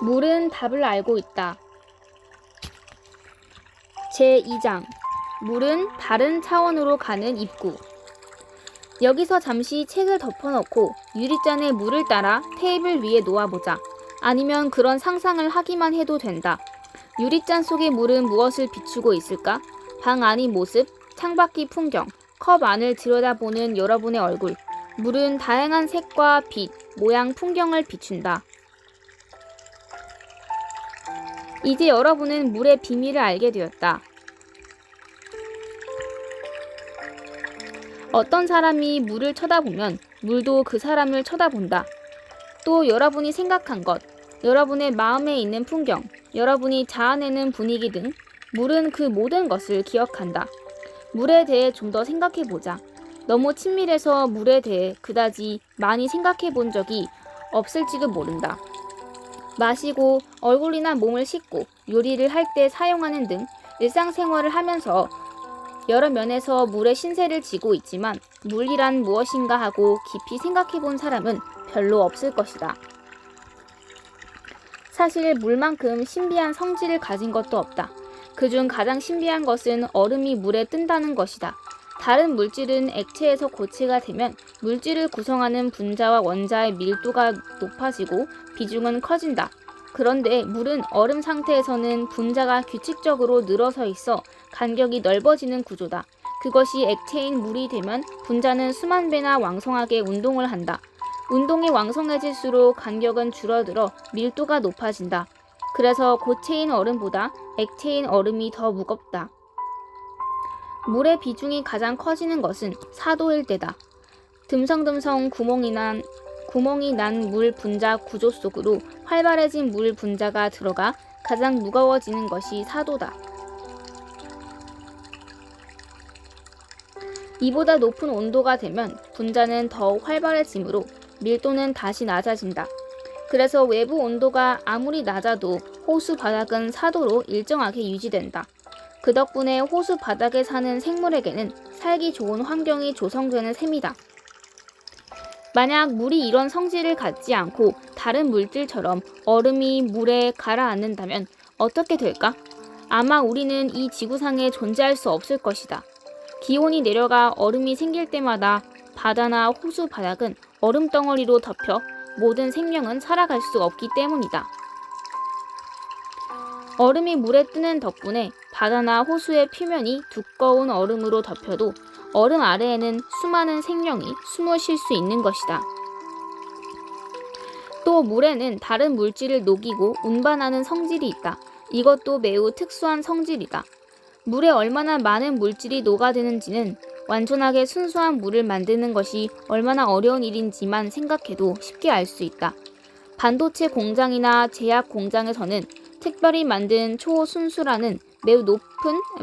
물은 답을 알고 있다. 제2장 물은 다른 차원으로 가는 입구. 여기서 잠시 책을 덮어놓고 유리잔에 물을 따라 테이블 위에 놓아보자. 아니면 그런 상상을 하기만 해도 된다. 유리잔 속의 물은 무엇을 비추고 있을까? 방 안의 모습, 창밖의 풍경, 컵 안을 들여다보는 여러분의 얼굴. 물은 다양한 색과 빛, 모양, 풍경을 비춘다. 이제 여러분은 물의 비밀을 알게 되었다. 어떤 사람이 물을 쳐다보면 물도 그 사람을 쳐다본다. 또 여러분이 생각한 것, 여러분의 마음에 있는 풍경, 여러분이 자아내는 분위기 등 물은 그 모든 것을 기억한다. 물에 대해 좀 더 생각해보자. 너무 친밀해서 물에 대해 그다지 많이 생각해 본 적이 없을지도 모른다. 마시고 얼굴이나 몸을 씻고 요리를 할 때 사용하는 등 일상생활을 하면서 여러 면에서 물의 신세를 지고 있지만 물이란 무엇인가 하고 깊이 생각해 본 사람은 별로 없을 것이다. 사실 물만큼 신비한 성질을 가진 것도 없다. 그중 가장 신비한 것은 얼음이 물에 뜬다는 것이다. 다른 물질은 액체에서 고체가 되면 물질을 구성하는 분자와 원자의 밀도가 높아지고 비중은 커진다. 그런데 물은 얼음 상태에서는 분자가 규칙적으로 늘어서 있어 간격이 넓어지는 구조다. 그것이 액체인 물이 되면 분자는 수만 배나 왕성하게 운동을 한다. 운동이 왕성해질수록 간격은 줄어들어 밀도가 높아진다. 그래서 고체인 얼음보다 액체인 얼음이 더 무겁다. 물의 비중이 가장 커지는 것은 사도일 때다. 듬성듬성 구멍이 난 물 분자 구조 속으로 활발해진 물 분자가 들어가 가장 무거워지는 것이 사도다. 이보다 높은 온도가 되면 분자는 더 활발해지므로 밀도는 다시 낮아진다. 그래서 외부 온도가 아무리 낮아도 호수 바닥은 사도로 일정하게 유지된다. 그 덕분에 호수 바닥에 사는 생물에게는 살기 좋은 환경이 조성되는 셈이다. 만약 물이 이런 성질을 갖지 않고 다른 물질처럼 얼음이 물에 가라앉는다면 어떻게 될까? 아마 우리는 이 지구상에 존재할 수 없을 것이다. 기온이 내려가 얼음이 생길 때마다 바다나 호수 바닥은 얼음 덩어리로 덮여 모든 생명은 살아갈 수 없기 때문이다. 얼음이 물에 뜨는 덕분에 바다나 호수의 표면이 두꺼운 얼음으로 덮여도 얼음 아래에는 수많은 생명이 숨을 쉴 수 있는 것이다. 또 물에는 다른 물질을 녹이고 운반하는 성질이 있다. 이것도 매우 특수한 성질이다. 물에 얼마나 많은 물질이 녹아드는지는 완전하게 순수한 물을 만드는 것이 얼마나 어려운 일인지만 생각해도 쉽게 알 수 있다. 반도체 공장이나 제약 공장에서는 특별히 만든 초순수라는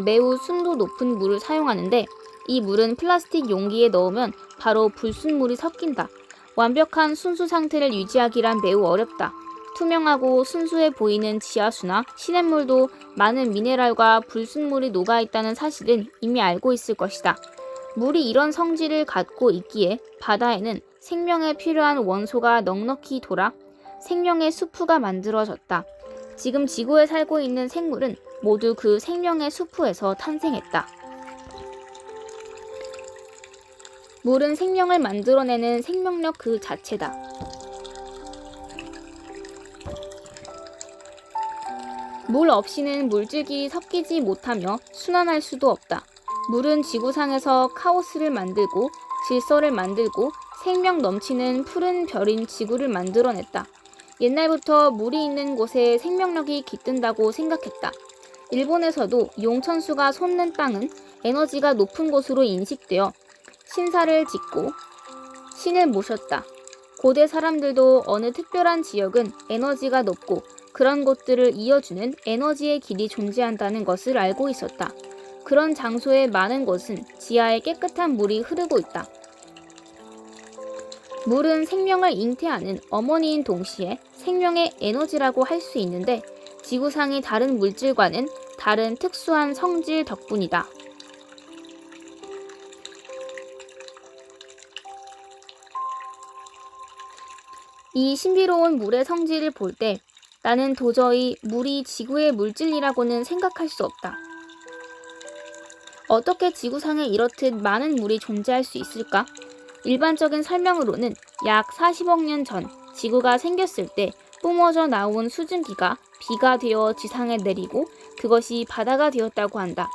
매우 순도 높은 물을 사용하는데 이 물은 플라스틱 용기에 넣으면 바로 불순물이 섞인다. 완벽한 순수 상태를 유지하기란 매우 어렵다. 투명하고 순수해 보이는 지하수나 시냇물도 많은 미네랄과 불순물이 녹아있다는 사실은 이미 알고 있을 것이다. 물이 이런 성질을 갖고 있기에 바다에는 생명에 필요한 원소가 넉넉히 돌아 생명의 수프가 만들어졌다. 지금 지구에 살고 있는 생물은 모두 그 생명의 수프에서 탄생했다. 물은 생명을 만들어내는 생명력 그 자체다. 물 없이는 물질끼리 섞이지 못하며 순환할 수도 없다. 물은 지구상에서 카오스를 만들고 질서를 만들고 생명 넘치는 푸른 별인 지구를 만들어냈다. 옛날부터 물이 있는 곳에 생명력이 깃든다고 생각했다. 일본에서도 용천수가 솟는 땅은 에너지가 높은 곳으로 인식되어 신사를 짓고 신을 모셨다. 고대 사람들도 어느 특별한 지역은 에너지가 높고 그런 곳들을 이어주는 에너지의 길이 존재한다는 것을 알고 있었다. 그런 장소의 많은 곳은 지하에 깨끗한 물이 흐르고 있다. 물은 생명을 잉태하는 어머니인 동시에 생명의 에너지라고 할 수 있는데 지구상의 다른 물질과는 다른 특수한 성질 덕분이다. 이 신비로운 물의 성질을 볼 때 나는 도저히 물이 지구의 물질이라고는 생각할 수 없다. 어떻게 지구상에 이렇듯 많은 물이 존재할 수 있을까? 일반적인 설명으로는 약 40억 년 전 지구가 생겼을 때 뿜어져 나온 수증기가 비가 되어 지상에 내리고 그것이 바다가 되었다고 한다.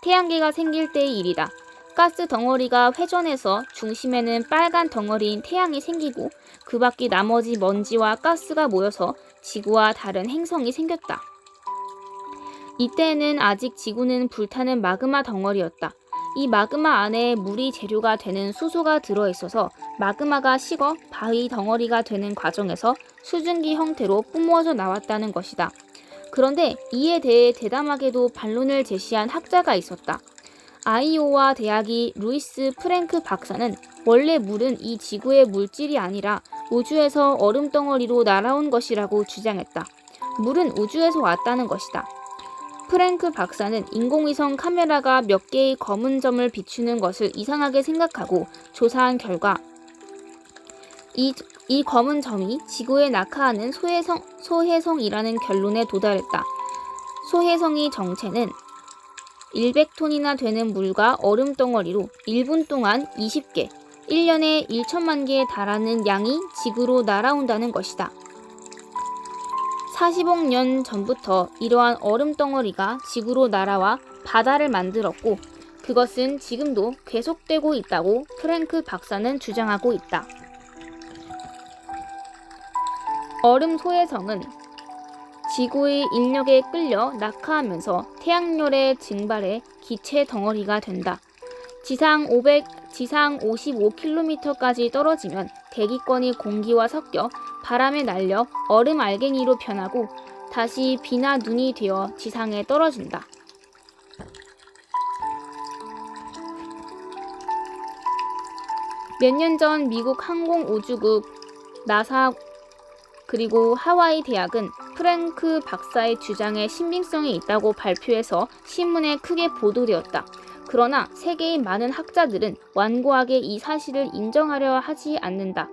태양계가 생길 때의 일이다. 가스 덩어리가 회전해서 중심에는 빨간 덩어리인 태양이 생기고 그 밖에 나머지 먼지와 가스가 모여서 지구와 다른 행성이 생겼다. 이때에는 아직 지구는 불타는 마그마 덩어리였다. 이 마그마 안에 물이 재료가 되는 수소가 들어있어서 마그마가 식어 바위 덩어리가 되는 과정에서 수증기 형태로 뿜어져 나왔다는 것이다. 그런데 이에 대해 대담하게도 반론을 제시한 학자가 있었다. 아이오와 대학의 루이스 프랭크 박사는 원래 물은 이 지구의 물질이 아니라 우주에서 얼음덩어리로 날아온 것이라고 주장했다. 물은 우주에서 왔다는 것이다. 프랭크 박사는 인공위성 카메라가 몇 개의 검은 점을 비추는 것을 이상하게 생각하고 조사한 결과 이 검은 점이 지구에 낙하하는 소혜성이라는 결론에 도달했다. 소혜성의 정체는 100톤이나 되는 물과 얼음덩어리로 1분 동안 20개, 1년에 1천만 개에 달하는 양이 지구로 날아온다는 것이다. 40억 년 전부터 이러한 얼음덩어리가 지구로 날아와 바다를 만들었고 그것은 지금도 계속되고 있다고 프랭크 박사는 주장하고 있다. 얼음 소혜성은 지구의 인력에 끌려 낙하하면서 태양열에 증발해 기체 덩어리가 된다. 지상 55km까지 떨어지면 대기권이 공기와 섞여 바람에 날려 얼음 알갱이로 변하고 다시 비나 눈이 되어 지상에 떨어진다. 몇 년 전 미국 항공우주국 나사 그리고 하와이 대학은 프랭크 박사의 주장에 신빙성이 있다고 발표해서 신문에 크게 보도되었다. 그러나 세계의 많은 학자들은 완고하게 이 사실을 인정하려 하지 않는다.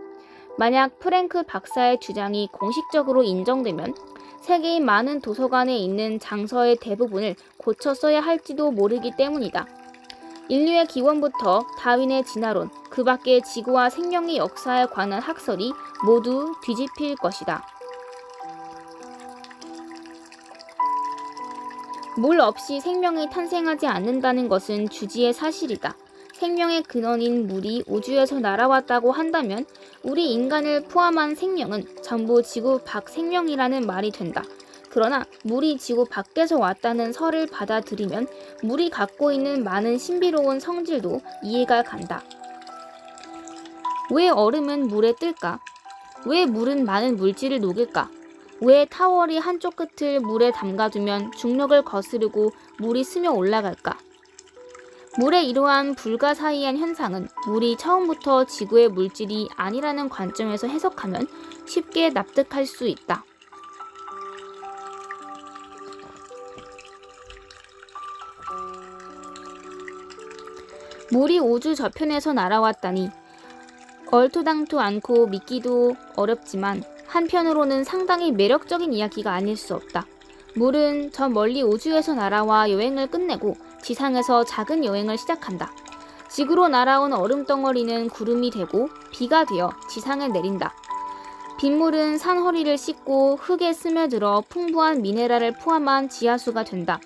만약 프랭크 박사의 주장이 공식적으로 인정되면 세계의 많은 도서관에 있는 장서의 대부분을 고쳐 써야 할지도 모르기 때문이다. 인류의 기원부터 다윈의 진화론, 그 밖에 지구와 생명의 역사에 관한 학설이 모두 뒤집힐 것이다. 물 없이 생명이 탄생하지 않는다는 것은 주지의 사실이다. 생명의 근원인 물이 우주에서 날아왔다고 한다면 우리 인간을 포함한 생명은 전부 지구 밖 생명이라는 말이 된다. 그러나 물이 지구 밖에서 왔다는 설을 받아들이면 물이 갖고 있는 많은 신비로운 성질도 이해가 간다. 왜 얼음은 물에 뜰까? 왜 물은 많은 물질을 녹일까? 왜 타월이 한쪽 끝을 물에 담가두면 중력을 거스르고 물이 스며 올라갈까? 물의 이러한 불가사의한 현상은 물이 처음부터 지구의 물질이 아니라는 관점에서 해석하면 쉽게 납득할 수 있다. 물이 우주 저편에서 날아왔다니 얼토당토 않고 믿기도 어렵지만 한편으로는 상당히 매력적인 이야기가 아닐 수 없다. 물은 저 멀리 우주에서 날아와 여행을 끝내고 지상에서 작은 여행을 시작한다. 지구로 날아온 얼음덩어리는 구름이 되고 비가 되어 지상에 내린다. 빗물은 산허리를 씻고 흙에 스며들어 풍부한 미네랄을 포함한 지하수가 된다.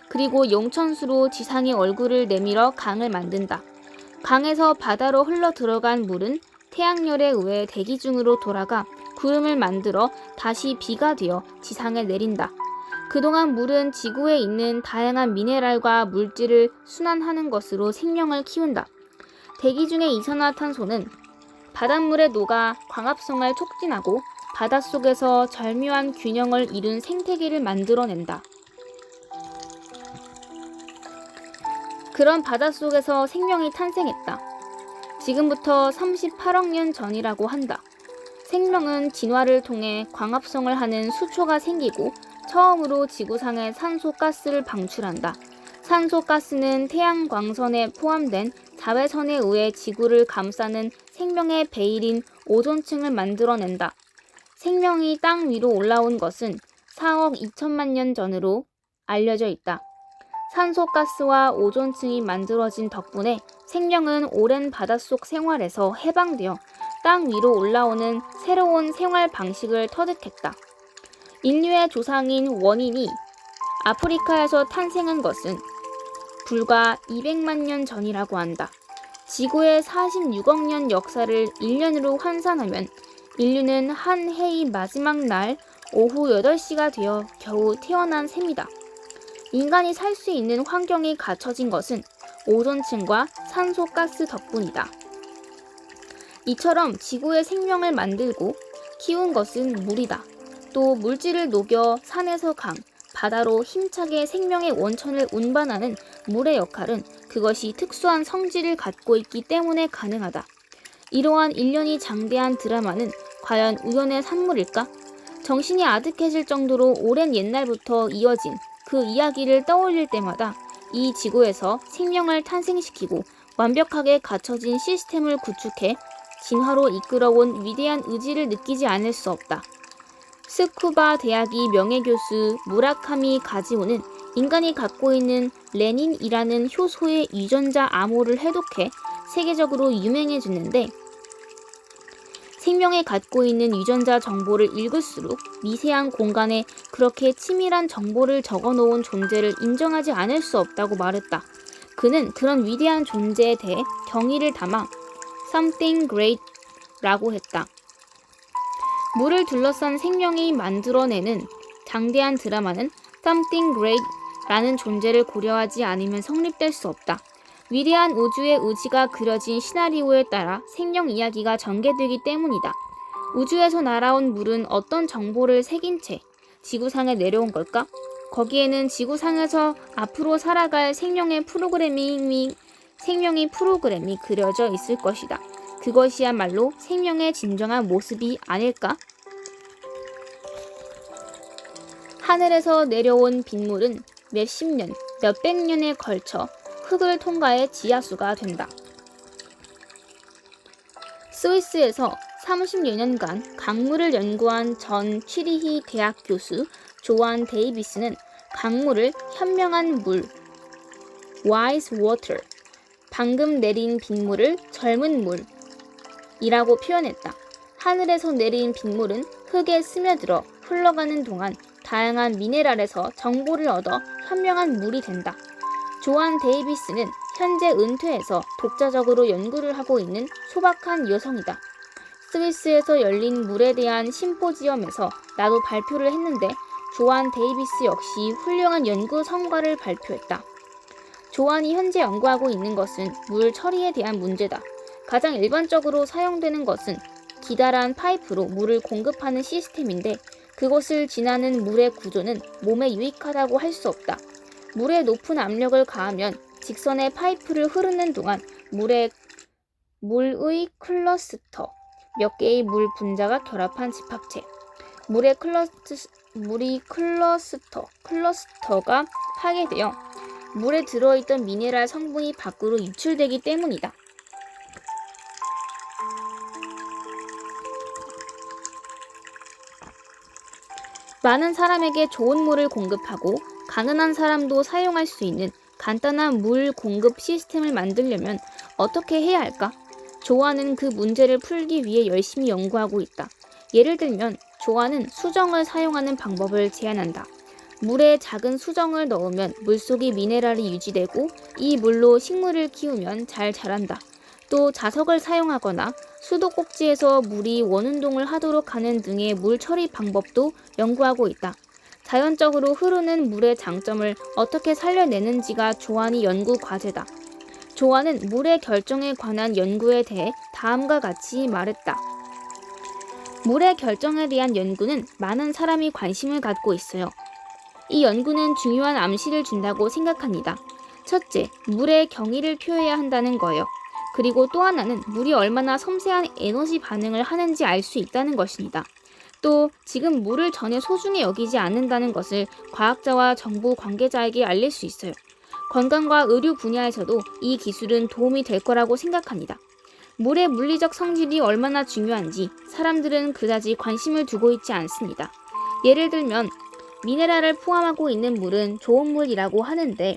그리고 용천수로 지상의 얼굴을 내밀어 강을 만든다. 강에서 바다로 흘러 들어간 물은 태양열에 의해 대기 중으로 돌아가 구름을 만들어 다시 비가 되어 지상에 내린다. 그동안 물은 지구에 있는 다양한 미네랄과 물질을 순환하는 것으로 생명을 키운다. 대기 중의 이산화탄소는 바닷물에 녹아 광합성을 촉진하고 바닷속에서 절묘한 균형을 이룬 생태계를 만들어낸다. 그런 바닷속에서 생명이 탄생했다. 지금부터 38억 년 전이라고 한다. 생명은 진화를 통해 광합성을 하는 수초가 생기고 처음으로 지구상에 산소가스를 방출한다. 산소가스는 태양광선에 포함된 자외선에 의해 지구를 감싸는 생명의 베일인 오존층을 만들어낸다. 생명이 땅 위로 올라온 것은 4억 2천만 년 전으로 알려져 있다. 산소가스와 오존층이 만들어진 덕분에 생명은 오랜 바닷속 생활에서 해방되어 땅 위로 올라오는 새로운 생활 방식을 터득했다. 인류의 조상인 원인이 아프리카에서 탄생한 것은 불과 200만 년 전이라고 한다. 지구의 46억 년 역사를 1년으로 환산하면 인류는 한 해의 마지막 날 오후 8시가 되어 겨우 태어난 셈이다. 인간이 살 수 있는 환경이 갖춰진 것은 오존층과 산소가스 덕분이다. 이처럼 지구의 생명을 만들고 키운 것은 물이다. 또 물질을 녹여 산에서 강, 바다로 힘차게 생명의 원천을 운반하는 물의 역할은 그것이 특수한 성질을 갖고 있기 때문에 가능하다. 이러한 일련이 장대한 드라마는 과연 우연의 산물일까? 정신이 아득해질 정도로 오랜 옛날부터 이어진 그 이야기를 떠올릴 때마다 이 지구에서 생명을 탄생시키고 완벽하게 갖춰진 시스템을 구축해 진화로 이끌어온 위대한 의지를 느끼지 않을 수 없다. 스쿠바 대학의 명예교수 무라카미 가지오는 인간이 갖고 있는 레닌이라는 효소의 유전자 암호를 해독해 세계적으로 유명해졌는데, 생명이 갖고 있는 유전자 정보를 읽을수록 미세한 공간에 그렇게 치밀한 정보를 적어놓은 존재를 인정하지 않을 수 없다고 말했다. 그는 그런 위대한 존재에 대해 경의를 담아 Something Great 라고 했다. 물을 둘러싼 생명이 만들어내는 장대한 드라마는 Something Great 라는 존재를 고려하지 않으면 성립될 수 없다. 위대한 우주의 의지가 그려진 시나리오에 따라 생명 이야기가 전개되기 때문이다. 우주에서 날아온 물은 어떤 정보를 새긴 채 지구상에 내려온 걸까? 거기에는 지구상에서 앞으로 살아갈 생명의 프로그램이 그려져 있을 것이다. 그것이야말로 생명의 진정한 모습이 아닐까? 하늘에서 내려온 빗물은 몇십 년, 몇백 년에 걸쳐 흙을 통과해 지하수가 된다. 스위스에서 30여 년간 강물을 연구한 전 취리히 대학 교수 조안 데이비스는 강물을 현명한 물, wise water, 방금 내린 빗물을 젊은 물이라고 표현했다. 하늘에서 내린 빗물은 흙에 스며들어 흘러가는 동안 다양한 미네랄에서 정보를 얻어 현명한 물이 된다. 조안 데이비스는 현재 은퇴해서 독자적으로 연구를 하고 있는 소박한 여성이다. 스위스에서 열린 물에 대한 심포지엄에서 나도 발표를 했는데 조안 데이비스 역시 훌륭한 연구 성과를 발표했다. 조안이 현재 연구하고 있는 것은 물 처리에 대한 문제다. 가장 일반적으로 사용되는 것은 기다란 파이프로 물을 공급하는 시스템인데 그것을 지나는 물의 구조는 몸에 유익하다고 할 수 없다. 물에 높은 압력을 가하면 직선의 파이프를 흐르는 동안 물의 클러스터, 몇 개의 물 분자가 결합한 집합체, 클러스터가 파괴되어 물에 들어있던 미네랄 성분이 밖으로 유출되기 때문이다. 많은 사람에게 좋은 물을 공급하고 가난한 사람도 사용할 수 있는 간단한 물 공급 시스템을 만들려면 어떻게 해야 할까? 조안은 그 문제를 풀기 위해 열심히 연구하고 있다. 예를 들면 조안은 수정을 사용하는 방법을 제안한다. 물에 작은 수정을 넣으면 물속의 미네랄이 유지되고 이 물로 식물을 키우면 잘 자란다. 또 자석을 사용하거나 수도꼭지에서 물이 원운동을 하도록 하는 등의 물 처리 방법도 연구하고 있다. 자연적으로 흐르는 물의 장점을 어떻게 살려내는지가 조안의 연구 과제다. 조안은 물의 결정에 관한 연구에 대해 다음과 같이 말했다. 물의 결정에 대한 연구는 많은 사람이 관심을 갖고 있어요. 이 연구는 중요한 암시를 준다고 생각합니다. 첫째, 물의 경위를 표해야 한다는 거예요. 그리고 또 하나는 물이 얼마나 섬세한 에너지 반응을 하는지 알 수 있다는 것입니다. 또 지금 물을 전혀 소중히 여기지 않는다는 것을 과학자와 정부 관계자에게 알릴 수 있어요. 건강과 의료 분야에서도 이 기술은 도움이 될 거라고 생각합니다. 물의 물리적 성질이 얼마나 중요한지 사람들은 그다지 관심을 두고 있지 않습니다. 예를 들면 미네랄을 포함하고 있는 물은 좋은 물이라고 하는데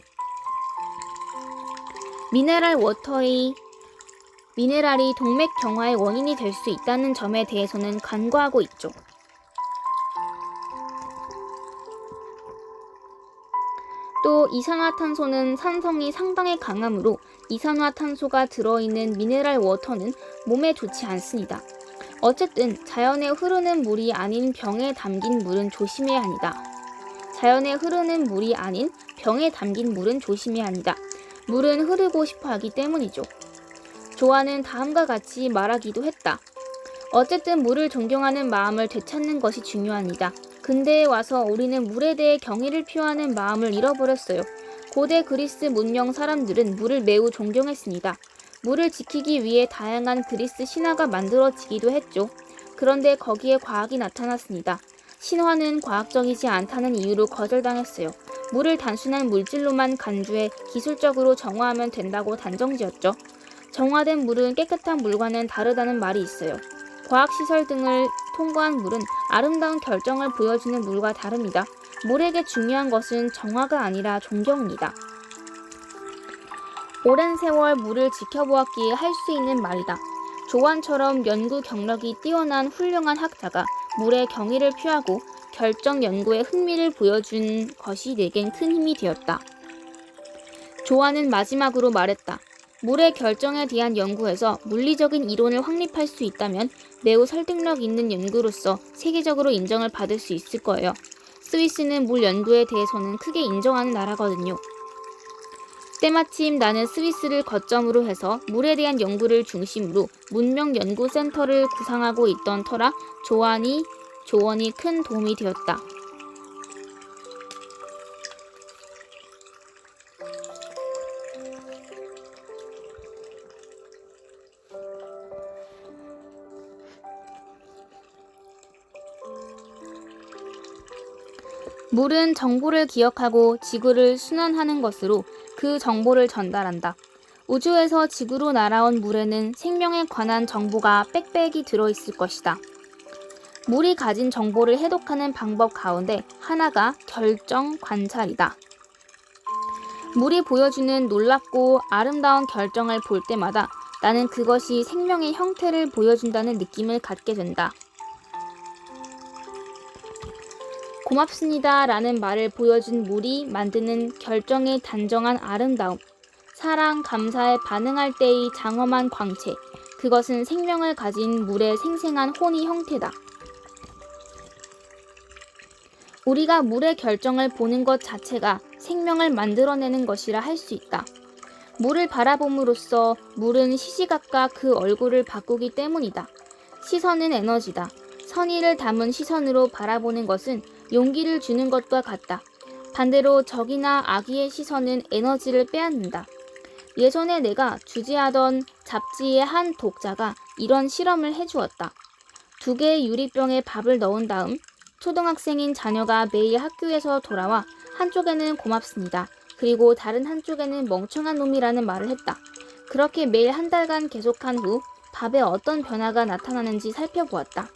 미네랄이 동맥 경화의 원인이 될 수 있다는 점에 대해서는 간과하고 있죠. 또 이산화탄소는 산성이 상당히 강하므로 이산화탄소가 들어있는 미네랄 워터는 몸에 좋지 않습니다. 어쨌든 자연에 흐르는 물이 아닌 병에 담긴 물은 조심해야 합니다. 자연에 흐르는 물이 아닌 병에 담긴 물은 조심해야 합니다. 물은 흐르고 싶어 하기 때문이죠. 조아는 다음과 같이 말하기도 했다. 어쨌든 물을 존경하는 마음을 되찾는 것이 중요합니다. 근대에 와서 우리는 물에 대해 경의를 표하는 마음을 잃어버렸어요. 고대 그리스 문명 사람들은 물을 매우 존경했습니다. 물을 지키기 위해 다양한 그리스 신화가 만들어지기도 했죠. 그런데 거기에 과학이 나타났습니다. 신화는 과학적이지 않다는 이유로 거절당했어요. 물을 단순한 물질로만 간주해 기술적으로 정화하면 된다고 단정지었죠. 정화된 물은 깨끗한 물과는 다르다는 말이 있어요. 과학시설 등을 통과한 물은 아름다운 결정을 보여주는 물과 다릅니다. 물에게 중요한 것은 정화가 아니라 존경입니다. 오랜 세월 물을 지켜보았기에 할 수 있는 말이다. 조안처럼 연구 경력이 뛰어난 훌륭한 학자가 물에 경의를 표하고 결정 연구에 흥미를 보여준 것이 내겐 큰 힘이 되었다. 조안은 마지막으로 말했다. 물의 결정에 대한 연구에서 물리적인 이론을 확립할 수 있다면 매우 설득력 있는 연구로서 세계적으로 인정을 받을 수 있을 거예요. 스위스는 물 연구에 대해서는 크게 인정하는 나라거든요. 때마침 나는 스위스를 거점으로 해서 물에 대한 연구를 중심으로 문명연구센터를 구상하고 있던 터라 조언이 큰 도움이 되었다. 물은 정보를 기억하고 지구를 순환하는 것으로 그 정보를 전달한다. 우주에서 지구로 날아온 물에는 생명에 관한 정보가 빽빽이 들어있을 것이다. 물이 가진 정보를 해독하는 방법 가운데 하나가 결정 관찰이다. 물이 보여주는 놀랍고 아름다운 결정을 볼 때마다 나는 그것이 생명의 형태를 보여준다는 느낌을 갖게 된다. 고맙습니다 라는 말을 보여준 물이 만드는 결정의 단정한 아름다움, 사랑, 감사에 반응할 때의 장엄한 광채, 그것은 생명을 가진 물의 생생한 혼의 형태다. 우리가 물의 결정을 보는 것 자체가 생명을 만들어내는 것이라 할 수 있다. 물을 바라봄으로써 물은 시시각각 그 얼굴을 바꾸기 때문이다. 시선은 에너지다. 선의를 담은 시선으로 바라보는 것은 용기를 주는 것과 같다. 반대로 적이나 악의의 시선은 에너지를 빼앗는다. 예전에 내가 주재하던 잡지의 한 독자가 이런 실험을 해주었다. 2개의 유리병에 밥을 넣은 다음 초등학생인 자녀가 매일 학교에서 돌아와 한쪽에는 고맙습니다. 그리고 다른 한쪽에는 멍청한 놈이라는 말을 했다. 그렇게 매일 한 달간 계속한 후 밥에 어떤 변화가 나타나는지 살펴보았다.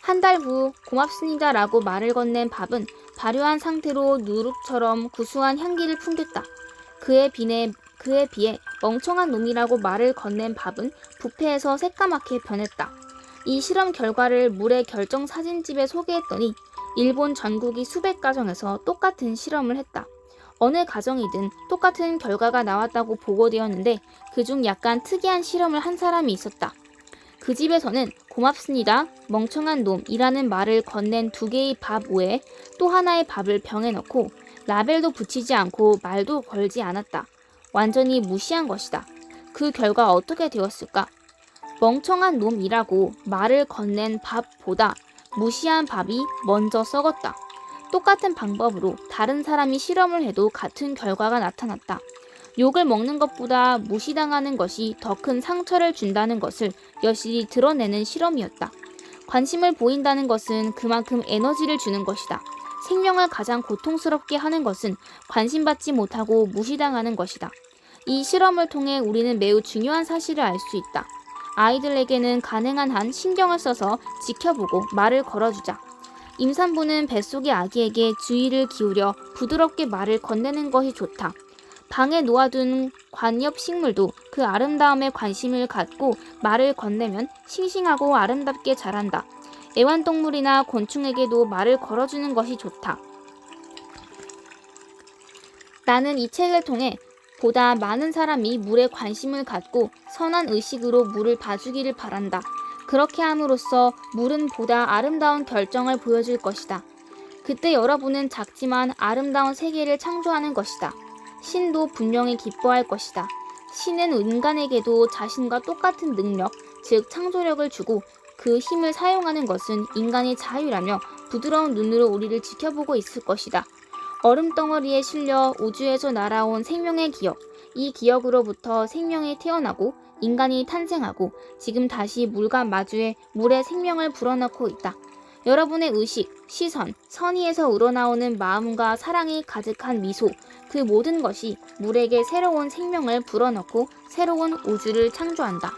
한 달 후 고맙습니다 라고 말을 건넨 밥은 발효한 상태로 누룩처럼 구수한 향기를 풍겼다. 그에 비해 멍청한 놈이라고 말을 건넨 밥은 부패해서 새까맣게 변했다. 이 실험 결과를 물의 결정 사진집에 소개했더니 일본 전국이 수백 가정에서 똑같은 실험을 했다. 어느 가정이든 똑같은 결과가 나왔다고 보고되었는데 그중 약간 특이한 실험을 한 사람이 있었다. 그 집에서는 고맙습니다, 멍청한 놈이라는 말을 건넨 2개의 밥 외에 또 하나의 밥을 병에 넣고 라벨도 붙이지 않고 말도 걸지 않았다. 완전히 무시한 것이다. 그 결과 어떻게 되었을까? 멍청한 놈이라고 말을 건넨 밥보다 무시한 밥이 먼저 썩었다. 똑같은 방법으로 다른 사람이 실험을 해도 같은 결과가 나타났다. 욕을 먹는 것보다 무시당하는 것이 더 큰 상처를 준다는 것을 여실히 드러내는 실험이었다. 관심을 보인다는 것은 그만큼 에너지를 주는 것이다. 생명을 가장 고통스럽게 하는 것은 관심받지 못하고 무시당하는 것이다. 이 실험을 통해 우리는 매우 중요한 사실을 알 수 있다. 아이들에게는 가능한 한 신경을 써서 지켜보고 말을 걸어주자. 임산부는 뱃속의 아기에게 주의를 기울여 부드럽게 말을 건네는 것이 좋다. 방에 놓아둔 관엽 식물도 그 아름다움에 관심을 갖고 말을 건네면 싱싱하고 아름답게 자란다. 애완동물이나 곤충에게도 말을 걸어주는 것이 좋다. 나는 이 책을 통해 보다 많은 사람이 물에 관심을 갖고 선한 의식으로 물을 봐주기를 바란다. 그렇게 함으로써 물은 보다 아름다운 결정을 보여줄 것이다. 그때 여러분은 작지만 아름다운 세계를 창조하는 것이다. 신도 분명히 기뻐할 것이다. 신은 인간에게도 자신과 똑같은 능력, 즉 창조력을 주고 그 힘을 사용하는 것은 인간의 자유라며 부드러운 눈으로 우리를 지켜보고 있을 것이다. 얼음덩어리에 실려 우주에서 날아온 생명의 기억, 이 기억으로부터 생명이 태어나고 인간이 탄생하고 지금 다시 물과 마주해 물에 생명을 불어넣고 있다. 여러분의 의식, 시선, 선의에서 우러나오는 마음과 사랑이 가득한 미소, 그 모든 것이 물에게 새로운 생명을 불어넣고 새로운 우주를 창조한다.